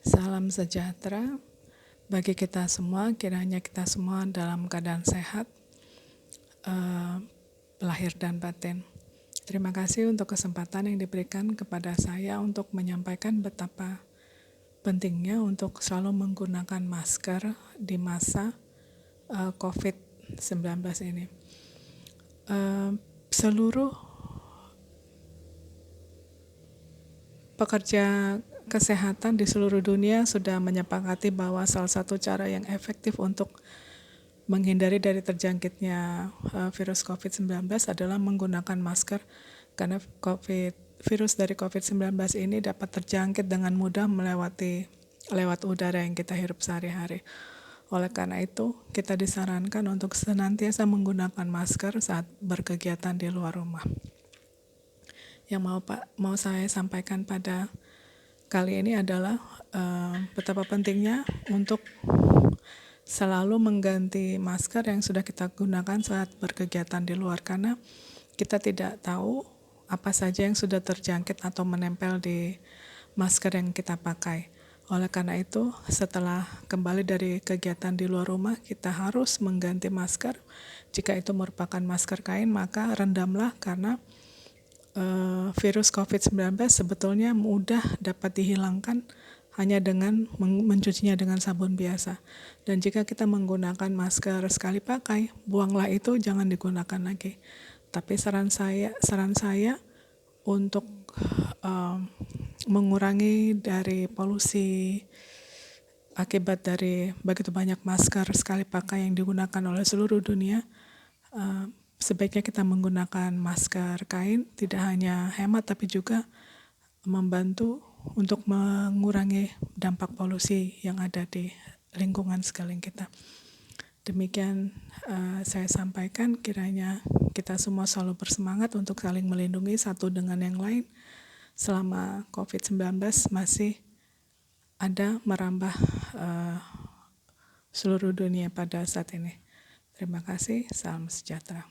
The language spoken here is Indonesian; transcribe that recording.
Salam sejahtera bagi kita semua, kiranya kita semua dalam keadaan sehat, lahir dan batin. Terima kasih untuk kesempatan yang diberikan kepada saya untuk menyampaikan betapa pentingnya untuk selalu menggunakan masker di masa COVID-19 ini. Seluruh pekerja kesehatan di seluruh dunia sudah menyepakati bahwa salah satu cara yang efektif untuk menghindari dari terjangkitnya virus COVID-19 adalah menggunakan masker, karena virus dari COVID-19 ini dapat terjangkit dengan mudah lewat udara yang kita hirup sehari-hari. Oleh karena itu, kita disarankan untuk senantiasa menggunakan masker saat berkegiatan di luar rumah. Yang mau saya sampaikan pada kali ini adalah betapa pentingnya untuk selalu mengganti masker yang sudah kita gunakan saat berkegiatan di luar, karena kita tidak tahu apa saja yang sudah terjangkit atau menempel di masker yang kita pakai. Oleh karena itu, setelah kembali dari kegiatan di luar rumah, kita harus mengganti masker. Jika itu merupakan masker kain, maka rendamlah, karena virus COVID-19 sebetulnya mudah dapat dihilangkan hanya dengan mencucinya dengan sabun biasa. Dan jika kita menggunakan masker sekali pakai, buanglah itu, jangan digunakan lagi. Tapi saran saya untuk mengurangi dari polusi akibat dari begitu banyak masker sekali pakai yang digunakan oleh seluruh dunia, sebaiknya kita menggunakan masker kain. Tidak hanya hemat tapi juga membantu untuk mengurangi dampak polusi yang ada di lingkungan sekeliling kita. Demikian saya sampaikan, kiranya kita semua selalu bersemangat untuk saling melindungi satu dengan yang lain selama COVID-19 masih ada merambah seluruh dunia pada saat ini. Terima kasih, salam sejahtera.